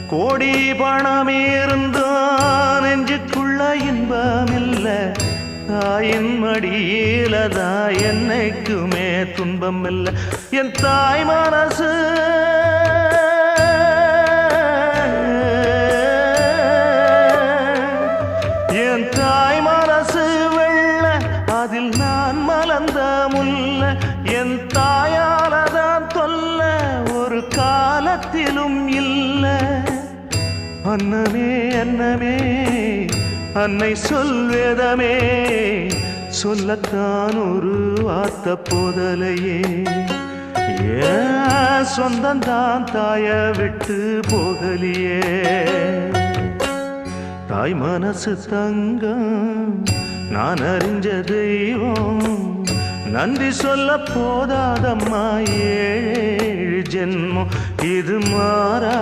கோடி பணம் இருந்தான் நெஞ்சுக்குள்ள இன்பமில்ல தாயின் மடியிலதா என்னைக்குமே துன்பம் இல்ல என் தாய் மனசு என் தாய் மனசு வெள்ள அதில் நான் மலர்ந்த முல்ல என் தாயாலதான் தொல்ல ஒரு காலத்திலும் இல்ல அன்னமே அன்னமே அன்னை சொல்வேதமே சொல்லத்தான் ஒரு வார்த்தை போதலையே ஏன் சொந்தந்தான் தாய விட்டு போகலியே தாய் மனசு தங்கம் நான் அறிஞ்ச தெய்வம் நன்றி சொல்ல போதாதம்மா ஏழு ஜென்மம் இது மாறா